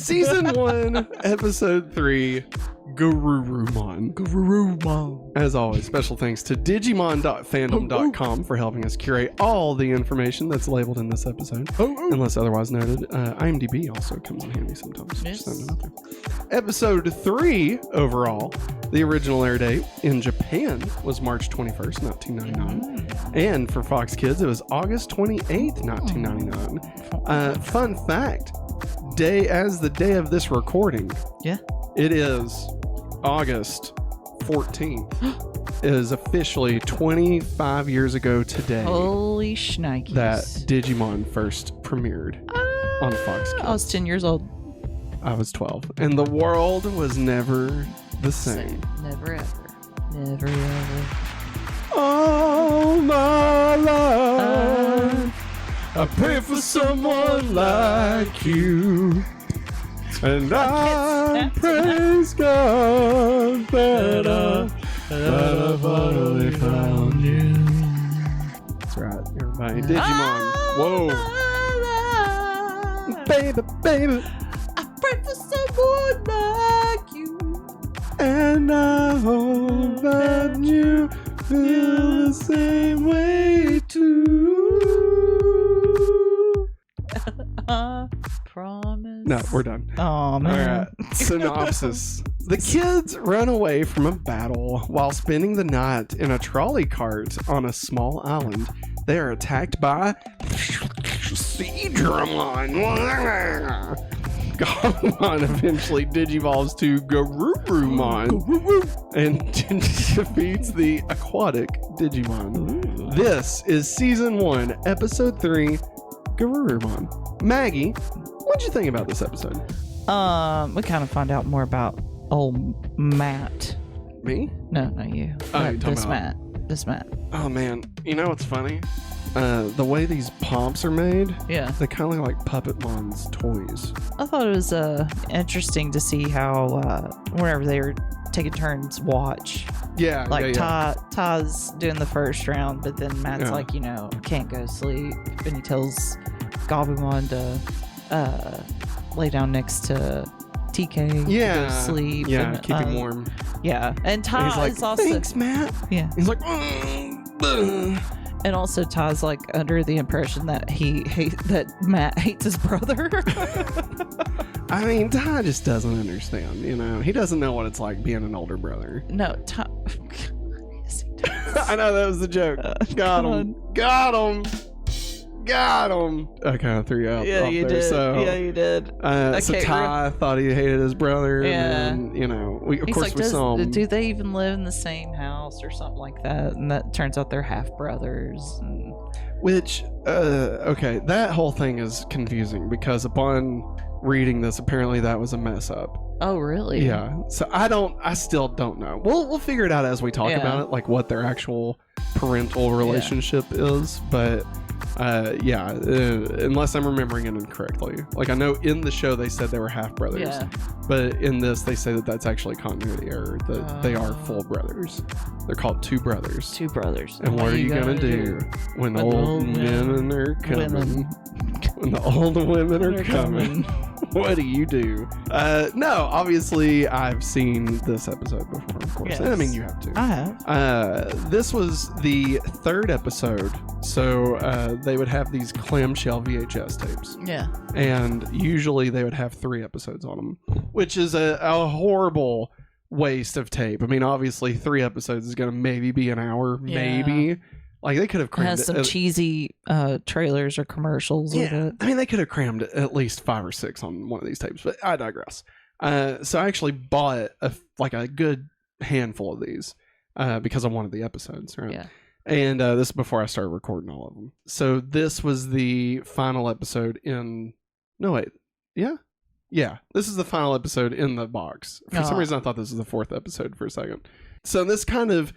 Season 1, Episode 3, Garurumon. Garurumon. As always, special thanks to Digimon.fandom.com for helping us curate all the information that's labeled in this episode. Unless otherwise noted, IMDb also comes in handy sometimes. Yes. Just throwing it out there. Episode 3 overall. The original air date in Japan was March 21st, 1999. And for Fox Kids, it was August 28th, 1999. Fun fact, as the day of this recording, it is August 14th. It is officially 25 years ago today. Holy shnikes. That Digimon first premiered on Fox Kids. I was 10 years old. I was 12. And the world was never the same. Never ever. Never ever. All my life, I pray for someone like you. And I praise God that I finally found you. That's right, everybody. Digimon. Whoa. Baby, baby. I pray for someone like you. And I hope that you feel the same way too. Promise. No, we're done. Oh, man. All right. Synopsis. The kids run away from a battle while spending the night in a trolley cart on a small island. They are attacked by Digimon. Gabumon eventually digivolves to Garurumon and defeats the aquatic Digimon. This is Season 1, Episode 3, Garurumon. Maggie, what'd you think about this episode? We kind of find out more about old Matt. Me? No, not you. Oh, you're talking about... This Matt. Oh, man. You know what's funny? The way these pomps are made, they kind of look like Puppetmon's toys. I thought it was interesting to see how whenever they were taking turns watch. Yeah, like Ty's doing the first round, but then Matt's like, can't go to sleep, and he tells Gabumon to lay down next to TK to go to sleep. Yeah, and, keep him warm. Yeah, and Ty he's like, is also... Thanks, Matt. Yeah. He's like... And also Ty's like under the impression that that Matt hates his brother. I mean, Ty just doesn't understand, He doesn't know what it's like being an older brother. No, Ty... Yes, he does. I know, that was the joke. Got him. I kind of threw you out. Yeah, you there, did. So, yeah, you did. So Ty thought he hated his brother. Yeah. And then, we saw him. Do they even live in the same house or something like that? And that turns out they're half brothers. Which, okay, that whole thing is confusing because upon reading this, apparently that was a mess up. Oh, really? Yeah. So I still don't know. We'll figure it out as we talk about it, like what their actual parental relationship is. But unless I'm remembering it incorrectly. Like, I know in the show they said they were half brothers, but in this they say that that's actually continuity error, that they are full brothers. They're called two brothers. And what are you gonna do when old men are coming? When the old women are coming. What do you do? No, obviously I've seen this episode before, of course. Yes. I mean, you have to. I have. This was the third episode, so they would have these clamshell VHS tapes. Yeah. And usually they would have 3 episodes on them, which is a horrible waste of tape. I mean, obviously 3 episodes is going to maybe be an hour, maybe. Like, they could have crammed it. Has some cheesy trailers or commercials with it. I mean, they could have crammed at least 5 or 6 on one of these tapes, but I digress. So I actually bought a good handful of these because I wanted the episodes, right? Yeah. And this is before I started recording all of them. So this was the final episode in... No, wait. Yeah? Yeah. This is the final episode in the box. For some reason, I thought this was the 4th episode for a second. So this kind of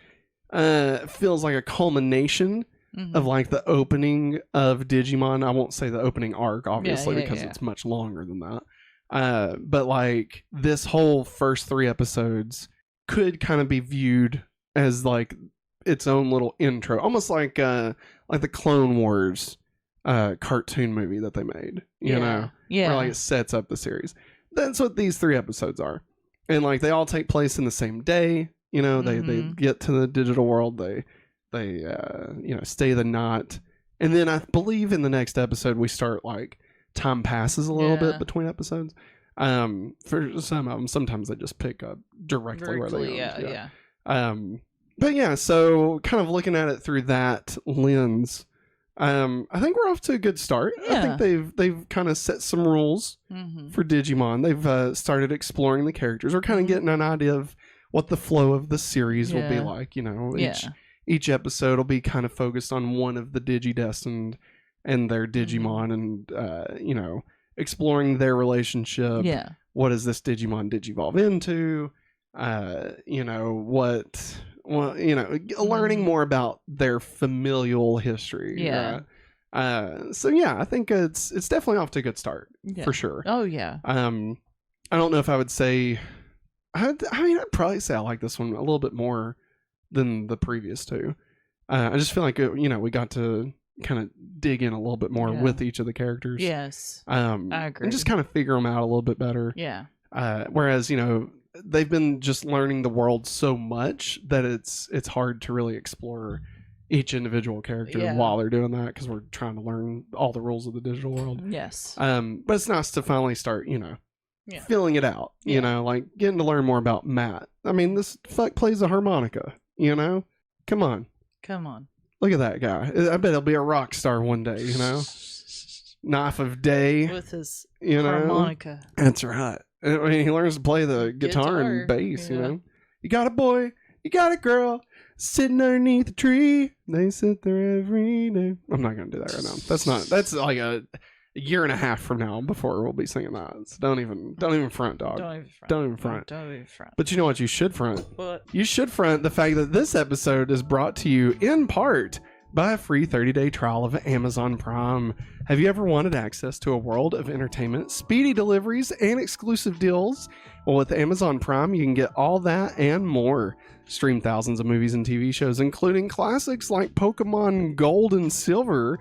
feels like a culmination of like the opening of Digimon. I won't say the opening arc, obviously, because it's much longer than that. But like this whole first 3 episodes could kind of be viewed as like its own little intro, almost like the Clone Wars cartoon movie that they made, you know, where like it sets up the series. that's what these 3 episodes are. And like they all take place in the same day. You know, they get to the digital world. They stay the night. And then I believe in the next episode we start like time passes a little bit between episodes. For some of them, sometimes they just pick up directly where they end. But yeah, so kind of looking at it through that lens, I think we're off to a good start. I think they've kind of set some rules for Digimon. They've started exploring the characters. We're kind of getting an idea of what the flow of the series will be like. You know, each episode will be kind of focused on one of the Digidestined and their Digimon, and exploring their relationship. Yeah. What does this Digimon digivolve into? Learning more about their familial history. Yeah. I think it's definitely off to a good start for sure. Oh yeah. I don't know if I would say. I'd probably say I like this one a little bit more than the previous 2. I just feel like we got to kind of dig in a little bit more with each of the characters. Yes. I agree. And just kind of figure them out a little bit better. Yeah. Whereas they've been just learning the world so much that it's hard to really explore each individual character while they're doing that, because we're trying to learn all the rules of the digital world. Yes. But it's nice to finally start, filling it out. Like getting to learn more about Matt. I mean, this fuck plays a harmonica. Come on. Look at that guy. I bet he'll be a rock star one day. Knife of Day with his harmonica. That's right. I mean, he learns to play the guitar and bass. You got a boy, you got a girl sitting underneath a tree. They sit there every day. I'm not gonna do that right now. That's like a year and a half from now before we'll be singing that. So don't even front, dog. Don't even front. But you know what you should front? What? You should front the fact that this episode is brought to you in part by a free 30-day trial of Amazon Prime. Have you ever wanted access to a world of entertainment, speedy deliveries, and exclusive deals? Well, with Amazon Prime, you can get all that and more. Stream thousands of movies and TV shows, including classics like Pokemon Gold and Silver,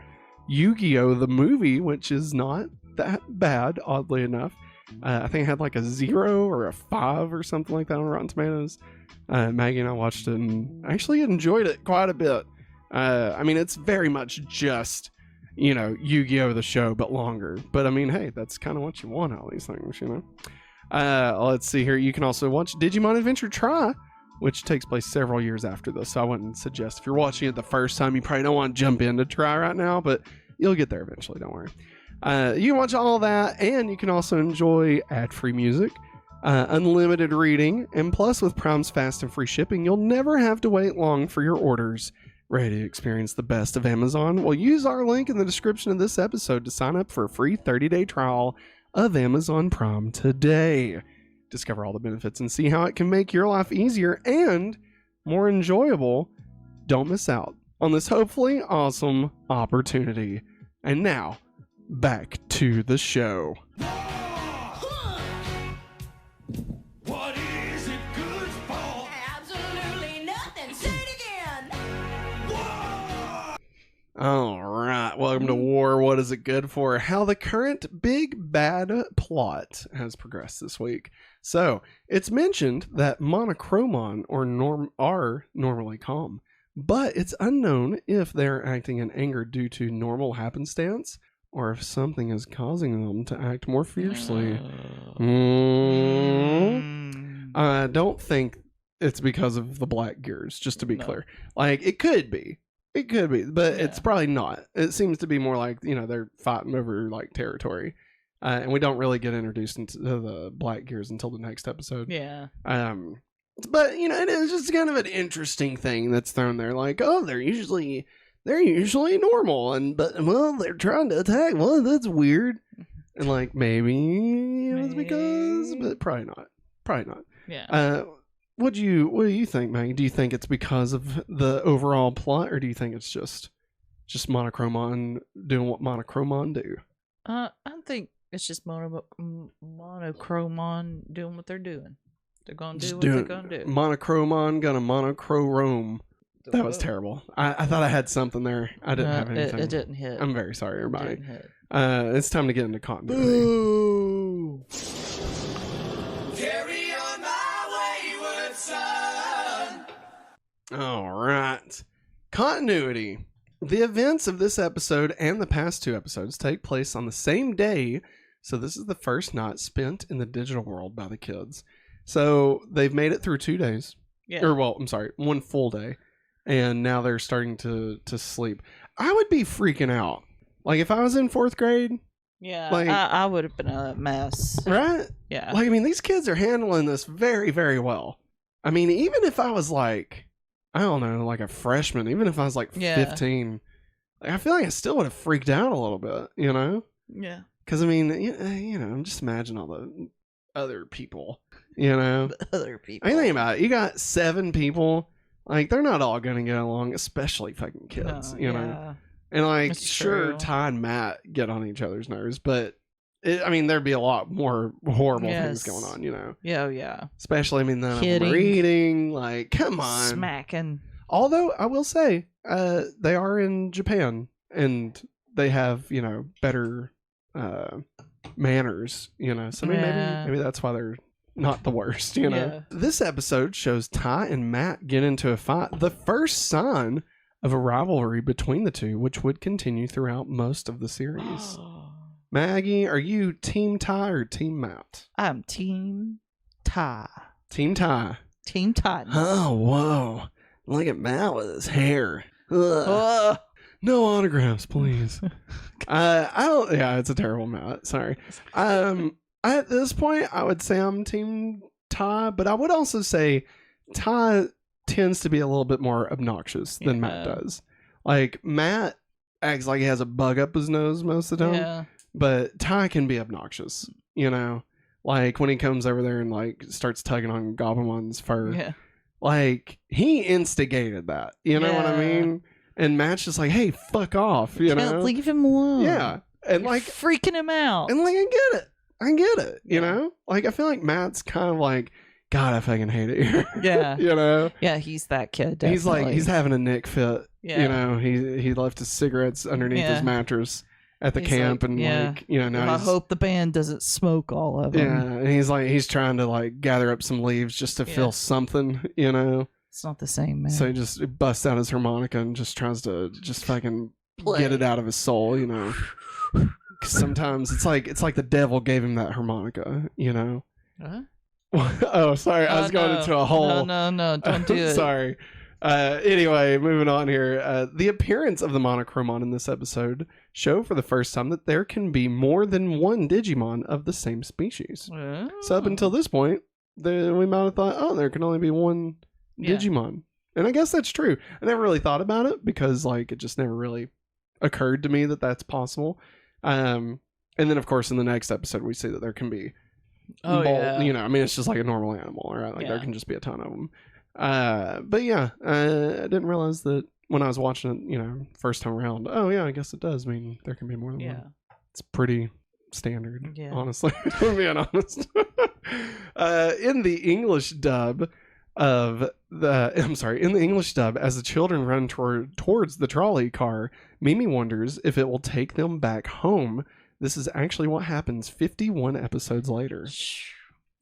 Yu-Gi-Oh! The movie, which is not that bad, oddly enough. I think it had like a 0 or a 5 or something like that on Rotten Tomatoes. Maggie and I watched it and actually enjoyed it quite a bit. I mean, it's very much just, Yu-Gi-Oh! The show, but longer. But I mean, hey, that's kind of what you want out of these things, Let's see here. You can also watch Digimon Adventure Try, which takes place several years after this. So I wouldn't suggest, if you're watching it the first time, you probably don't want to jump into Try right now, but you'll get there eventually, don't worry. You can watch all that, and you can also enjoy ad-free music, unlimited reading, and plus with Prime's fast and free shipping, you'll never have to wait long for your orders. Ready to experience the best of Amazon? Well, use our link in the description of this episode to sign up for a free 30-day trial of Amazon Prime today. Discover all the benefits and see how it can make your life easier and more enjoyable. Don't miss out on this hopefully awesome opportunity. And now, back to the show. What is it good for? Absolutely nothing. Say it again. Whoa! All right. Welcome to War. What is it good for? How the current big bad plot has progressed this week. So, it's mentioned that Monochromon are normally calm, but it's unknown if they're acting in anger due to normal happenstance or if something is causing them to act more fiercely. I don't think it's because of the black gears, just to be clear. Like, it could be, but it's probably not. It seems to be more like, they're fighting over like territory. And we don't really get introduced into the black gears until the next episode. Yeah. But it is just kind of an interesting thing that's thrown there. Like, oh, they're usually normal, but they're trying to attack. Well, that's weird. And like maybe it was because, but probably not. Yeah. What do you think, Maggie? Do you think it's because of the overall plot, or do you think it's just Monochromon doing what Monochromon do? I think it's just Monochromon doing what they're doing. They're gonna do what they're gonna do. Monochromon gonna monochrome. That was terrible. I thought I had something there. I didn't have anything. It didn't hit. I'm very sorry, everybody. It didn't hit. It's time to get into continuity. Boo! All right. Continuity. The events of this episode and the past 2 episodes take place on the same day, so this is the first night spent in the digital world by the kids. So they've made it through 2 days. Yeah. Or, well, I'm sorry, 1 full day. And now they're starting to sleep. I would be freaking out. Like, if I was in 4th grade. Yeah, like, I would have been a mess. Right? Yeah. Like, I mean, these kids are handling this very, very well. I mean, even if I was like, I don't know, like a freshman, even if I was like 15, like, I feel like I still would have freaked out a little bit, you know? Yeah. Because, I mean, you know, just imagine all the other people, you know? Other people. I mean, think about it. You got 7 people. Like, they're not all going to get along, especially fucking kids, you know? And, like, It's sure, true. Ty and Matt get on each other's nerves, but, I mean, there'd be a lot more horrible things going on, you know? Yeah, yeah. Especially, I mean, none of them Hitting. are eating. Like, come on. Smacking. Although, I will say, they are in Japan, and they have, you know, better manners, you know? So, I mean, maybe that's why they're not the worst, you know? Yeah. This episode shows Ty and Matt get into a fight, the first sign of a rivalry between the two, which would continue throughout most of the series. Maggie, are you Team Ty or Team Matt? I'm Team Ty. Team Ty. Team Titan. Oh, whoa. Look at Matt with his hair. Ugh. Ugh. No autographs, please. I don't, yeah, it's a terrible Matt. Sorry. At this point, I would say I'm Team Ty, but I would also say Ty tends to be a little bit more obnoxious than Matt does. Like, Matt acts like he has a bug up his nose most of the time, Yeah. but Ty can be obnoxious, you know? Like, when he comes over there and, like, starts tugging on Gabumon's fur. Yeah. Like, he instigated that, you know what I Yeah. mean? And Matt's just like, hey, fuck off, you know? Can't leave him alone. Yeah. And, You're like, freaking him out. and, like, I get it, you know? Like, I feel like Matt's kind of like, God, I fucking hate it here. Yeah. You know? Yeah, he's that kid. Definitely. He's like, he's having a Nick fit. Yeah. You know, he left his cigarettes underneath his mattress at the He's camp, like, and yeah. like, you know, now I he's, hope the band doesn't smoke all of them. yeah, and he's trying to like gather up some leaves just to feel something, you know. It's not the same, man. So he just busts out his harmonica and just tries to just fucking get it out of his soul, you know. 'Cause sometimes it's like the devil gave him that harmonica, you know. Huh? Oh, sorry, I was going into a hole. No, don't do it. Sorry. Anyway, moving on here. The appearance of the Monochromon in this episode show for the first time that there can be more than one Digimon of the same species. Oh. So up until this point, we might have thought, oh, there can only be one Digimon. And I guess that's true. I never really thought about it because like it just never really occurred to me that that's possible. And then of course in the next episode we see that there can be you know, I mean it's just like a normal animal, right? Like there can just be a ton of them. But yeah, I didn't realize that when I was watching it, you know, first time around. Oh yeah, I guess it does mean there can be more than one. It's pretty standard, honestly. To be honest. In the English dub of in the English dub, as the children run towards the trolley car, Mimi wonders if it will take them back home. This is actually what happens 51 episodes later.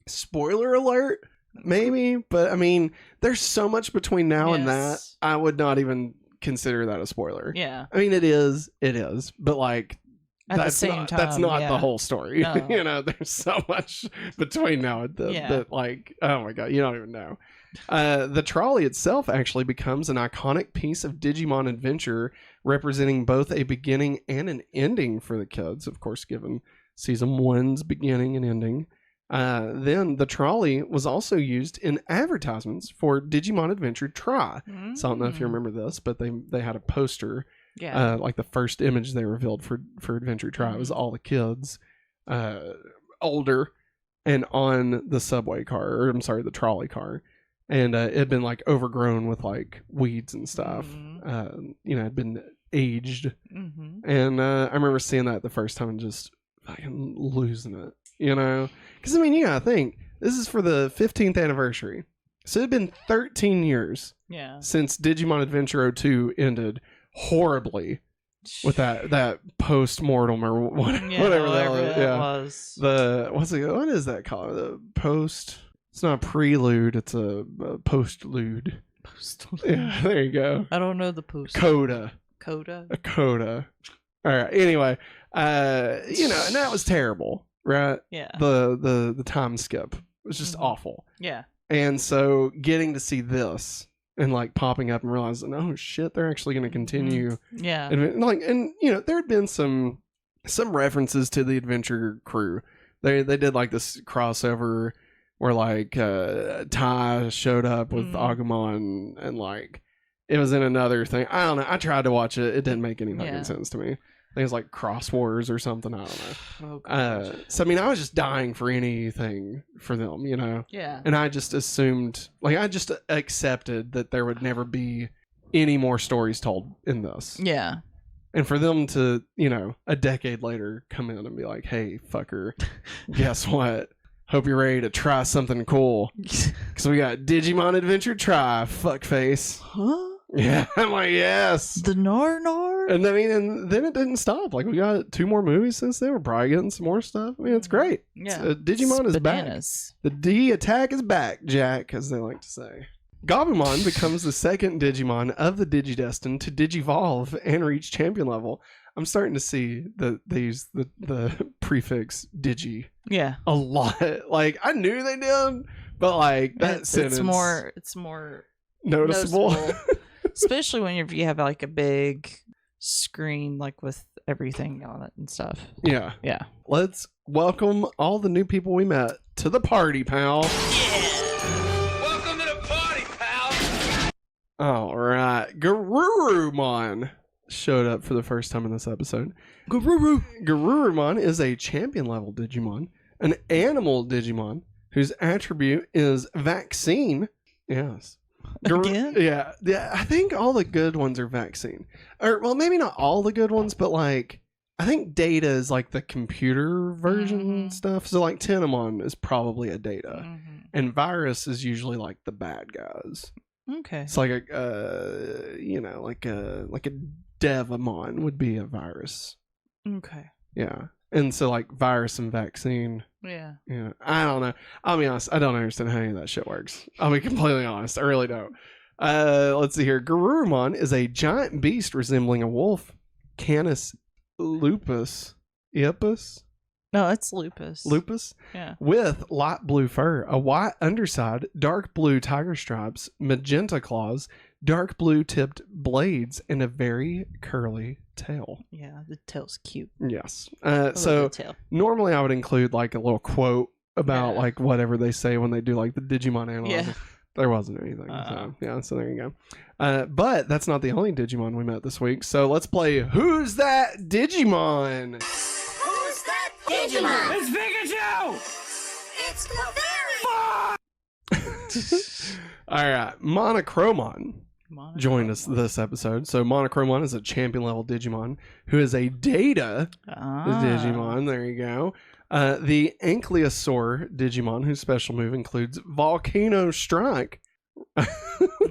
Spoiler alert, maybe, but I mean, there's so much between now and that, I would not even consider that a spoiler. Yeah. I mean, it is, but like, At the same time, that's not yeah. the whole story. No. You know, there's so much between now and then that, like, oh my god, you don't even know. The trolley itself actually becomes an iconic piece of Digimon adventure, representing both a beginning and an ending for the kids, of course, given season 1's beginning and ending. Then the trolley was also used in advertisements for Digimon Adventure Try. So I don't know if you remember this, but they had a poster. Yeah. Like the first image they revealed for Adventure Try was all the kids older and on the subway car, or I'm sorry, the trolley car. And it had been like overgrown with like weeds and stuff. You know, it had been aged. And I remember seeing that the first time and just fucking losing it, you know? Because I mean, you gotta think, this is for the 15th anniversary. So it had been 13 years since Digimon Adventure 02 ended horribly with that post-mortem or whatever the hell it was. What is that called? The post... It's not a prelude, it's a postlude. post. Yeah, there you go. I don't know the post. Coda. Coda? A coda. All right. Anyway, and that was terrible, right? Yeah. The time skip was just awful. Yeah. And so getting to see this and like popping up and realizing, oh shit, they're actually going to continue. Yeah. And there had been some references to the Adventure Crew. They did like this crossover where like Ty showed up with Agumon and like it was in another thing. I don't know. I tried to watch it. It didn't make any fucking sense to me. I think it was like Cross Wars or something. I don't know. Oh, so I mean, I was just dying for anything for them, Yeah. And I just assumed, like, I just accepted that there would never be any more stories told in this. Yeah. And for them to, a decade later come in and be like, hey, fucker, guess what? Hope you're ready to try something cool. Because we got Digimon Adventure Try, fuckface. Huh? Yeah, I'm like, yes. The Nar? And then it didn't stop. Like, we got 2 more movies since then. We're probably getting some more stuff. I mean, it's great. Yeah. Digimon is bananas. back. The D attack is back, Jack, as they like to say. Gabumon becomes the second Digimon of the Digidestined to digivolve and reach champion level. I'm starting to see the prefix digi a lot. Like, I knew they did, but like that sentence, it's more noticeable. Especially when you have like a big screen like with everything on it and stuff. Yeah. Let's welcome all the new people we met to the party, pal. Welcome to the party, pal. All right, Garurumon showed up for the first time in this episode. Garurumon is a champion level Digimon, an animal Digimon whose attribute is vaccine. Yes. Again? Yeah. I think all the good ones are vaccine. Or, well, maybe not all the good ones, but like, I think Data is like the computer version stuff. So like Tenamon is probably a Data. And Virus is usually like the bad guys. Okay. It's like like a Devamon would be a Virus. Okay. Yeah. And so like Virus and Vaccine. Yeah. I don't know. I'll be honest. I don't understand how any of that shit works. I'll be completely honest. I really don't. Let's see here. Garurumon is a giant beast resembling a wolf. Canis lupus. Iapus? No, it's lupus. Lupus? Yeah. With light blue fur, a white underside, dark blue tiger stripes, magenta claws, dark blue tipped blades, and a very curly tail. Yeah, the tail's cute. Yes. So normally I would include like a little quote about like whatever they say when they do like the Digimon analog. Yeah. There wasn't anything. So there you go. But that's not the only Digimon we met this week. So let's play Who's That Digimon? Who's that Digimon? It's Pikachu! It's Clefairy! All right. Monochromon joined us this episode. So Monochromon is a champion level Digimon who is a Data Digimon. There you go. The Ankylosaur Digimon, whose special move includes Volcano Strike.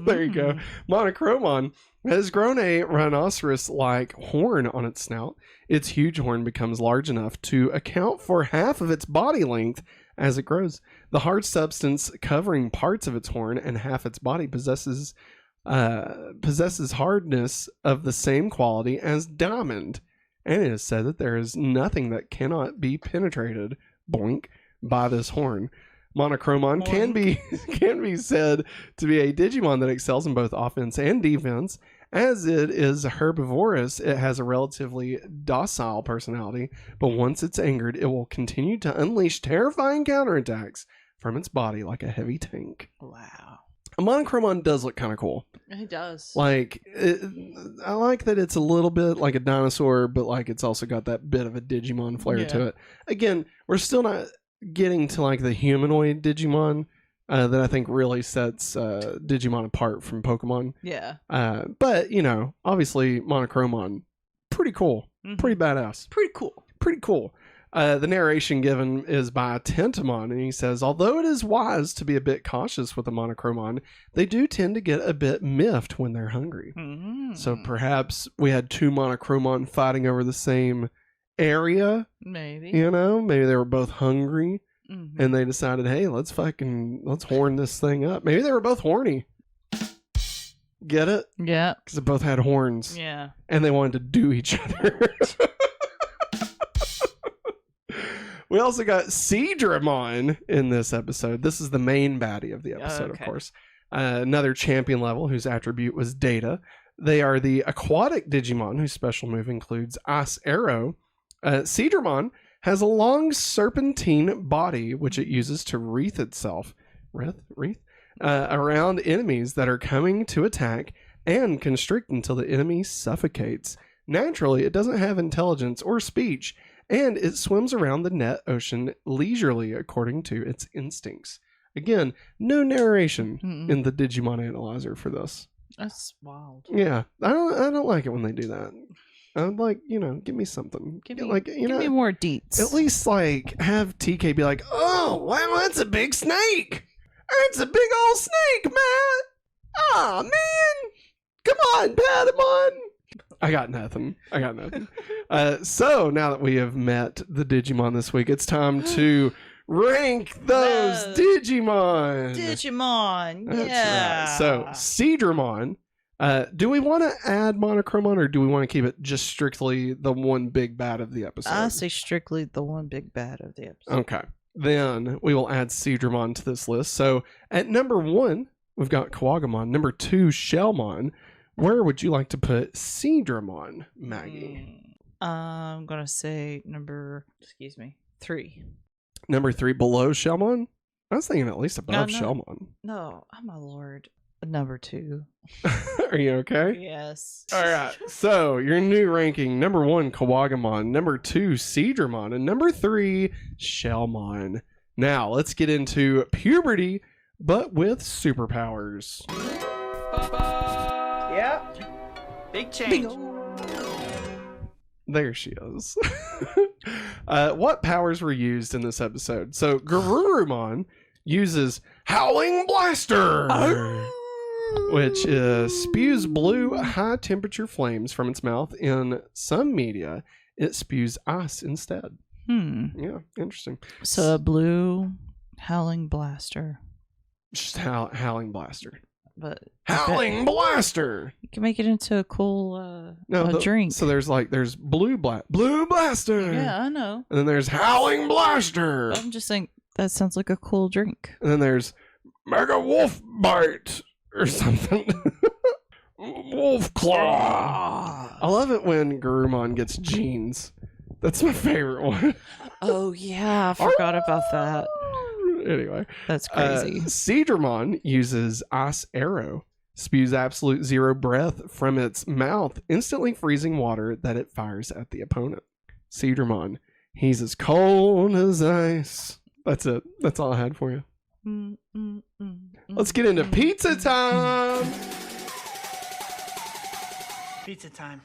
There you go. Monochromon has grown a rhinoceros-like horn on its snout. Its huge horn becomes large enough to account for half of its body length as it grows. The hard substance covering parts of its horn and half its body possesses hardness of the same quality as diamond. And it is said that there is nothing that cannot be penetrated, boink, by this horn. Monochromon can be said to be a Digimon that excels in both offense and defense. As it is herbivorous, it has a relatively docile personality, but once it's angered, it will continue to unleash terrifying counterattacks from its body like a heavy tank. Wow. A Monochromon does look kind of cool. It does. Like, I like that it's a little bit like a dinosaur, but like it's also got that bit of a Digimon flair to it. Again, we're still not getting to like the humanoid Digimon that I think really sets Digimon apart from Pokemon. Yeah. But, obviously Monochromon, pretty cool. Pretty badass. Pretty cool. Pretty cool. The narration given is by Tentamon, and he says, although it is wise to be a bit cautious with a Monochromon, they do tend to get a bit miffed when they're hungry. So perhaps we had 2 Monochromon fighting over the same area. Maybe. Maybe they were both hungry, and they decided, hey, let's horn this thing up. Maybe they were both horny. Get it? Yeah. Because they both had horns. Yeah. And they wanted to do each other. We also got Seedramon in this episode. This is the main baddie of the episode, of course. Another champion level whose attribute was Data. They are the aquatic Digimon whose special move includes Ice Arrow. Seedramon has a long serpentine body which it uses to wreath itself around enemies that are coming to attack and constrict until the enemy suffocates. Naturally, it doesn't have intelligence or speech, and it swims around the net ocean leisurely according to its instincts. Again, no narration in the Digimon Analyzer for this. That's wild. Yeah, I don't like it when they do that. I would like, give me something. Give me more deets. At least like have TK be like, "Oh, wow, that's a big snake. It's a big old snake, man. Oh man, come on, Patamon." I got nothing. So now that we have met the Digimon this week, it's time to rank those Digimon. Yeah. Right. So Seedramon. Do we want to add Monochromon, or do we want to keep it just strictly the one big bad of the episode? I say strictly the one big bad of the episode. Okay. Then we will add Seedramon to this list. So at number 1, we've got Kawagumon. Number 2, Shellmon. Where would you like to put Seedramon, Maggie? I'm going to say number 3. Number 3, below Shellmon? I was thinking at least above Shellmon. No, oh my lord. Number 2. Are you okay? Yes. All right. So your new ranking: number 1, Kawagumon; number 2, Seedramon; and number 3, Shellmon. Now let's get into Puberty, but with superpowers. Yep. Big change. There she is. What powers were used in this episode? So Garurumon uses Howling Blaster, which spews blue high-temperature flames from its mouth. In some media, it spews ice instead. Yeah, interesting. So a blue Howling Blaster. Just Howling Blaster. But Howling Blaster! You can make it into a cool No, drink. So there's Blue Blaster! Yeah, I know. And then there's Howling Blaster! I'm just saying, that sounds like a cool drink. And then there's Mega Wolf Bite! Or something. Wolf Claw! I love it when Garurumon gets jeans. That's my favorite one. Oh yeah, I forgot about that. Anyway. That's crazy. Seedramon uses Ice Arrow, spews absolute zero breath from its mouth, instantly freezing water that it fires at the opponent. Seedramon, he's as cold as ice. That's it. That's all I had for you. Let's get into pizza time. Pizza time.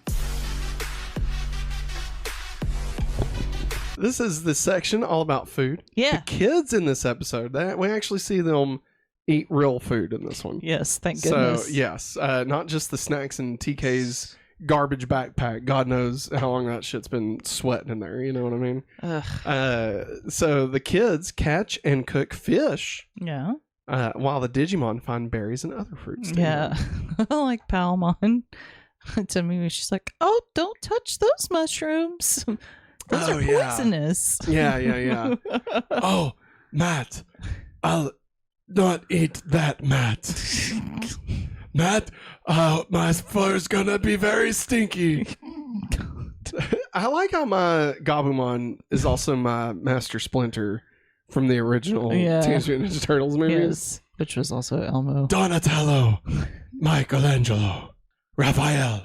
This is the section all about food. Yeah. The kids in this episode, we actually see them eat real food in this one. Yes, thank goodness. So, yes, not just the snacks in TK's garbage backpack. God knows how long that shit's been sweating in there. You know what I mean? So the kids catch and cook fish. Yeah. While the Digimon find berries and other fruits. Yeah. Like Palmon. To me, she's like, "Oh, don't touch those mushrooms. Those are poisonous." Yeah. Oh, Matt, I'll not eat that, Matt. Matt, my fur's gonna be very stinky. I like how my Gabumon is also my Master Splinter from the original Teenage Mutant Ninja Turtles movies. Yes, which was also Elmo. Donatello, Michelangelo, Raphael.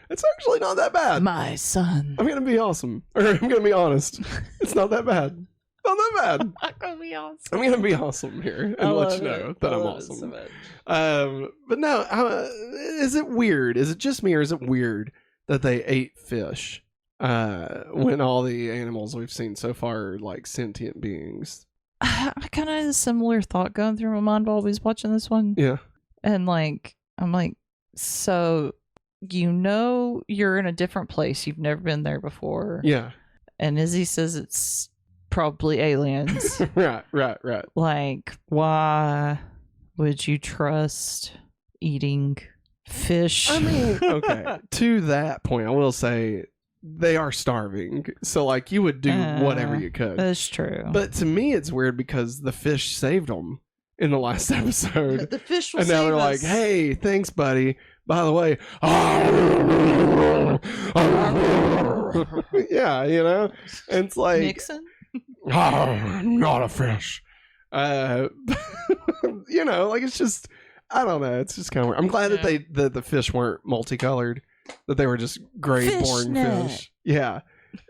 It's actually not that bad. My son. I'm gonna be awesome. Or I'm gonna be honest. It's not that bad. Not that bad. I'm gonna be awesome. I'm gonna be awesome here and let you know that I'm awesome. But no, is it weird? Is it just me, or is it weird that they ate fish when all the animals we've seen so far are like sentient beings? I kind of had a similar thought going through my mind while I was watching this one. Yeah. And I'm like, so you're in a different place. You've never been there before. Yeah. And Izzy says it's probably aliens. Right. Like, why would you trust eating fish. I mean, okay. To that point, I will say they are starving. So, like, you would do whatever you could. That's true. But to me, it's weird because the fish saved them in the last episode. The fish will And now save they're us. like, hey, thanks, buddy. By the way, yeah, you know? And it's like, Nixon? I'm not a fish. You know, like, it's just, I don't know. It's just kind of weird. I'm glad that the fish weren't multicolored, that they were just gray, boring fish. Yeah.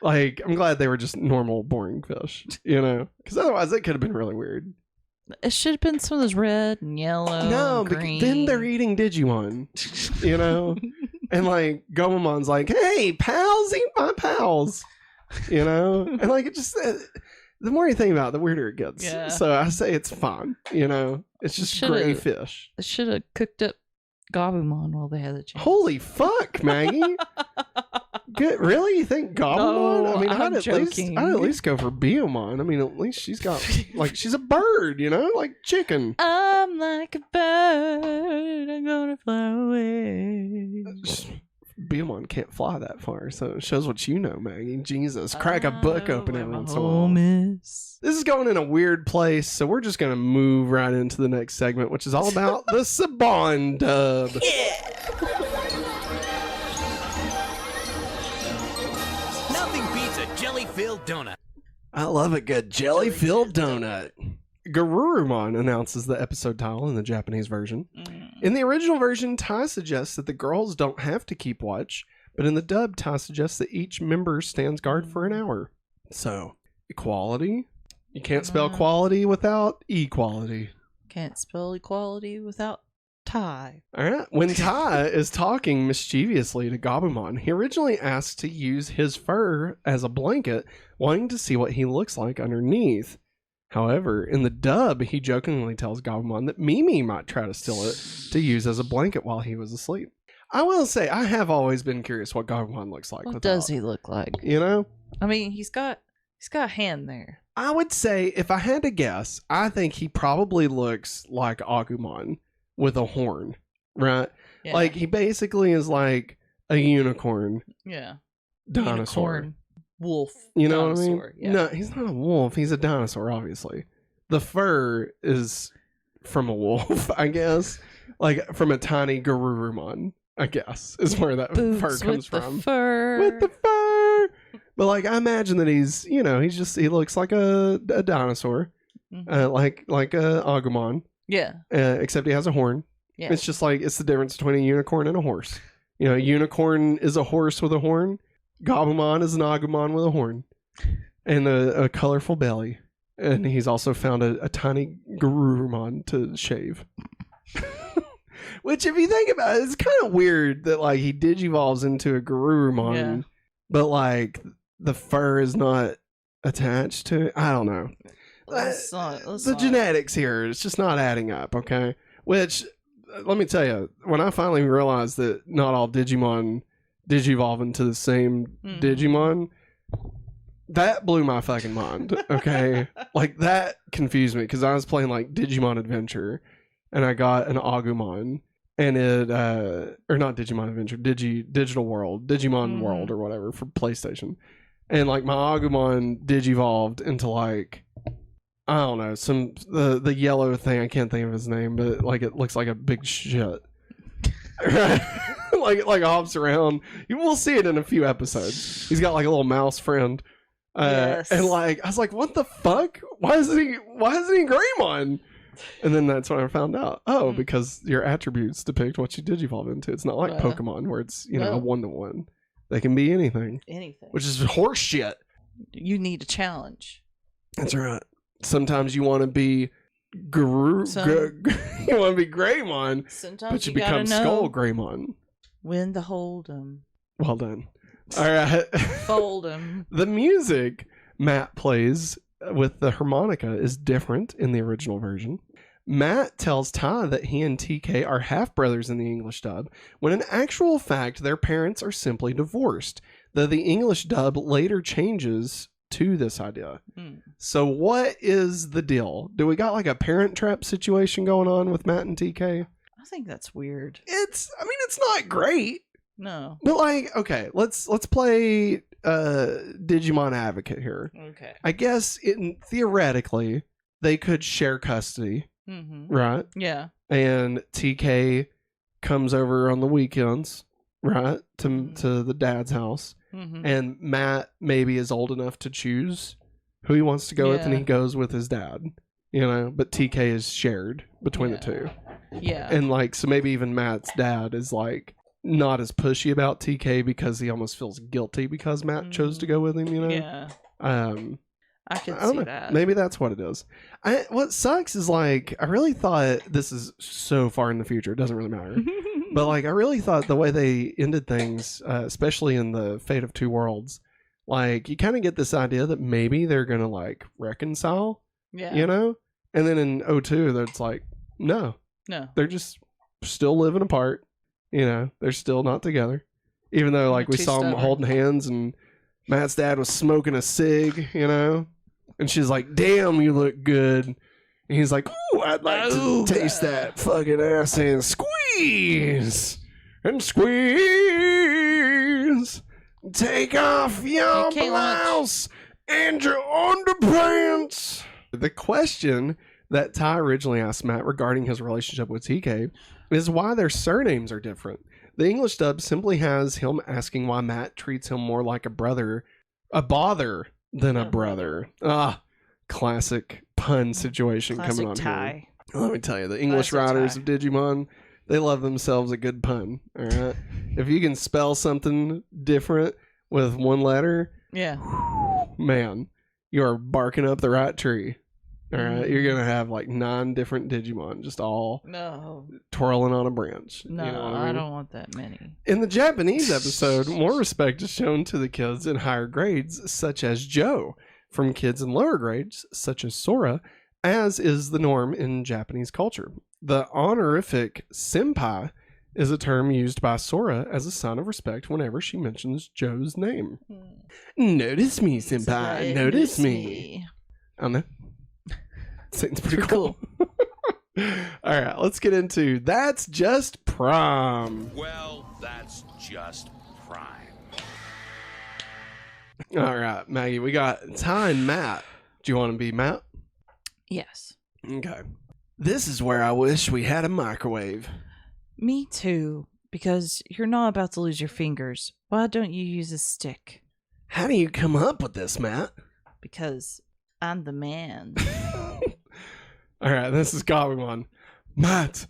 Like, I'm glad they were just normal, boring fish, you know? Because otherwise, it could have been really weird. It should have been some of those red and yellow. No, and green. then they're eating Digimon, you know? And, like, Gabumon's like, hey, pals, eat my pals, you know? And, like, it just, the more you think about it, the weirder it gets. Yeah. So I say it's fine, you know? It's just gray fish. They should have cooked up Gabumon while they had the chance. Holy fuck, Maggie. Good. Really? You think Gabumon? No, I mean, I'm joking. I'd at least go for Biyomon. I mean, at least she's got, like, she's a bird, you know? Like chicken. I'm like a bird. I'm gonna fly away. Biyomon can't fly that far, so it shows what you know, Maggie. Jesus. Crack a book open every once in a while. Home is. This is going in a weird place, so we're just going to move right into the next segment, which is all about the Saban Dub. Nothing beats a jelly-filled donut. I love a good jelly-filled donut. Garurumon announces the episode title in the Japanese version. In the original version, Tai suggests that the girls don't have to keep watch, but in the dub, Tai suggests that each member stands guard for an hour. So, equality? You can't spell quality without equality. Can't spell equality without tie. All right. When Tai is talking mischievously to Gabumon, he originally asks to use his fur as a blanket, wanting to see what he looks like underneath. However, in the dub, he jokingly tells Gabumon that Mimi might try to steal it to use as a blanket while he was asleep. I will say, I have always been curious what Gabumon looks like. What does he look like? You know? I mean, he's got a hand there. I would say, if I had to guess, I think he probably looks like Agumon with a horn, right? Yeah. Like, he basically is like a unicorn Yeah. dinosaur. Unicorn, wolf. You know dinosaur. what I mean? Yeah. No, he's not a wolf. He's a dinosaur, obviously. The fur is from a wolf, I guess. Like, from a tiny Garurumon, I guess, is where that Boots fur comes with from. The fur. With the fur! But, like, I imagine that he's, you know, he looks like a dinosaur. Mhm. Like a Agumon. Yeah. Except he has a horn. Yeah. It's just like, it's the difference between a unicorn and a horse. You know, a unicorn is a horse with a horn. Gabumon is an Agumon with a horn. And a colorful belly. And he's also found a tiny Garurumon to shave. Which, if you think about it, it's kind of weird that, like, he digivolves into a Garurumon. Yeah. But, like, the fur is not attached to it. I don't know. The genetics here, it's just not adding up, okay? Which, let me tell you, when I finally realized that not all Digimon digivolve into the same Digimon, that blew my fucking mind, okay? Like, that confused me, because I was playing, like, Digimon Adventure, and I got an Agumon, and it, or not Digimon Adventure, Digital World, Digimon World, or whatever, for PlayStation. And, like, my Agumon digivolved into, like, I don't know, the yellow thing, I can't think of his name, but, like, it looks like a big shit. like hops around. You will see it in a few episodes. He's got, like, a little mouse friend. Yes. And, like, I was like, what the fuck? Why isn't he Greymon? And then that's when I found out. Oh, because your attributes depict what you digivolve into. It's not like Pokemon where it's, you know, a 1-to-1. They can be anything. Anything. Which is horse shit. You need a challenge. That's right. Sometimes you want to be you want to be Greymon, Sometimes but you become Skull Greymon. When to hold 'em. Well done. All right. Fold 'em. The music Matt plays with the harmonica is different in the original version. Matt tells Tai that he and TK are half-brothers in the English dub, when in actual fact their parents are simply divorced, though the English dub later changes to this idea. So what is the deal? Do we got like a parent trap situation going on with Matt and TK? I think that's weird. It's not great. No. But like, okay, let's play Digimon advocate here. Okay. I guess theoretically they could share custody, right? Yeah. And TK comes over on the weekends, right, to the dad's house, and Matt maybe is old enough to choose who he wants to go with, and he goes with his dad, you know. But TK is shared between the two. Yeah. And like, so maybe even Matt's dad is like not as pushy about TK because he almost feels guilty because Matt chose to go with him, you know? Yeah. I could I don't see know. that. Maybe that's what it is. What sucks is like, I really thought, this is so far in the future, it doesn't really matter. But like, I really thought the way they ended things, especially in the Fate of Two Worlds, like you kind of get this idea that maybe they're going to like reconcile, you know? And then in 02, that's like, no, they're just still living apart. You know, they're still not together. Even though, like, we saw them holding hands and Matt's dad was smoking a cig, you know? And she's like, damn, you look good. And he's like, ooh, I'd like to taste that fucking ass and squeeze. And squeeze. Take off your blouse and your underpants. The question that Ty originally asked Matt regarding his relationship with TK is why their surnames are different. The English dub simply has him asking why Matt treats him more like a bother than a brother. Classic pun situation coming on Ty. here. Let me tell you, the English writers of Digimon, they love themselves a good pun. All right, if you can spell something different with one letter, man, you are barking up the right tree. All right, you're gonna have like 9 different Digimon, just all twirling on a branch. No, you know what I mean? don't want that many. In the Japanese episode, more respect is shown to the kids in higher grades, such as Joe, from kids in lower grades, such as Sora, as is the norm in Japanese culture. The honorific senpai is a term used by Sora as a sign of respect whenever she mentions Joe's name. Notice me, senpai. Notice me. I don't know. Seems pretty cool. All right, let's get into That's Just Prime. Well, that's just prime. All right, Maggie, we got Ty and Matt. Do you want to be Matt? Yes. Okay. This is where I wish we had a microwave. Me too, because you're not about to lose your fingers. Why don't you use a stick? How do you come up with this, Matt? Because I'm the man. All right, this is Gabumon. Matt,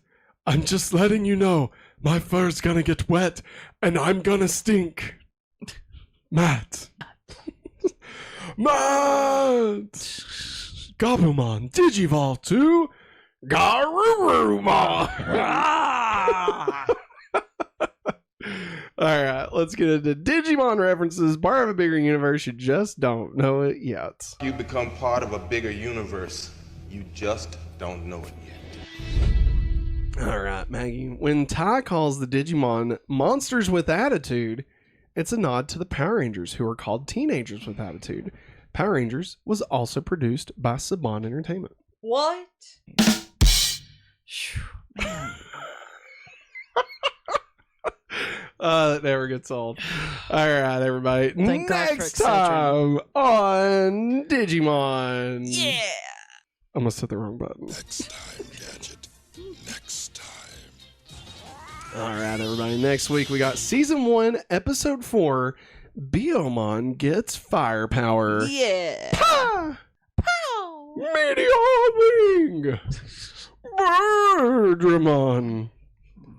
I'm just letting you know my fur's gonna get wet and I'm gonna stink. Matt. Matt! Gabumon, digivolve to Garurumon! Alright, let's get into Digimon References, part of a bigger universe. You just don't know it yet. You become part of a bigger universe. You just don't know it yet. Alright, Maggie. When Ty calls the Digimon monsters with attitude, it's a nod to the Power Rangers, who are called teenagers with attitude. Power Rangers was also produced by Saban Entertainment. What? Man. That never gets old. All right, everybody. Thank God for Next time on Digimon. Yeah. I almost hit the wrong button. Next time, Gadget. Next time. All right, everybody. Next week, we got Season 1, Episode 4, Biyomon Gets Firepower. Yeah. Pa! Pow! Meteor Wing! Birdramon.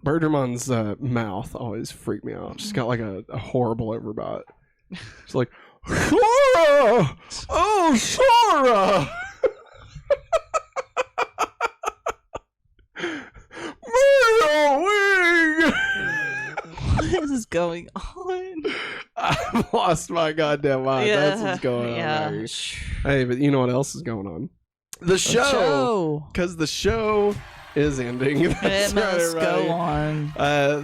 Birdramon's mouth always freaked me out. She's got like a horrible overbite. She's like, Sora! Oh, Sora! Meteor Wing! What is going on? I've lost my goddamn mind. That's what's going on. Mary. Hey, but you know what else is going on? The show. Because the show is ending. That's it must go on.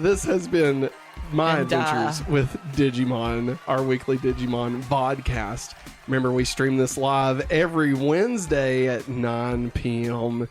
This has been my adventures with Digimon, our weekly Digimon vodcast. Remember, we stream this live every Wednesday at 9 p.m.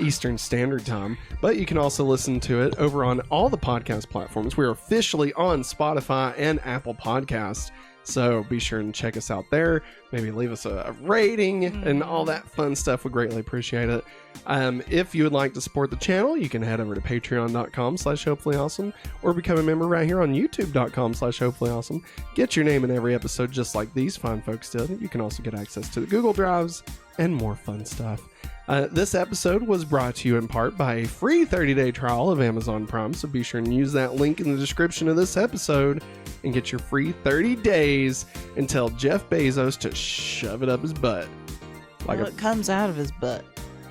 Eastern Standard Time. But you can also listen to it over on all the podcast platforms. We're officially on Spotify and Apple Podcasts. So be sure and check us out there. Maybe leave us a rating and all that fun stuff. We greatly appreciate it. If you would like to support the channel, you can head over to patreon.com/hopefullyawesome or become a member right here on youtube.com/hopefullyawesome. Get your name in every episode just like these fine folks did. You can also get access to the Google Drives and more fun stuff. This episode was brought to you in part by a free 30-day trial of Amazon Prime, so be sure and use that link in the description of this episode and get your free 30 days and tell Jeff Bezos to shove it up his butt. Well, it comes out of his butt.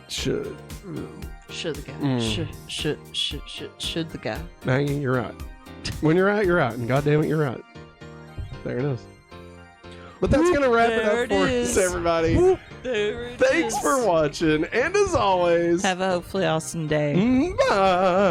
Should. Should the guy. Should the guy. Maggie, you're right. When you're out, you're out. And goddamn it, you're right. There it is. But that's going to wrap it up for us, everybody. Thanks for watching. And as always, have a hopefully awesome day. Bye.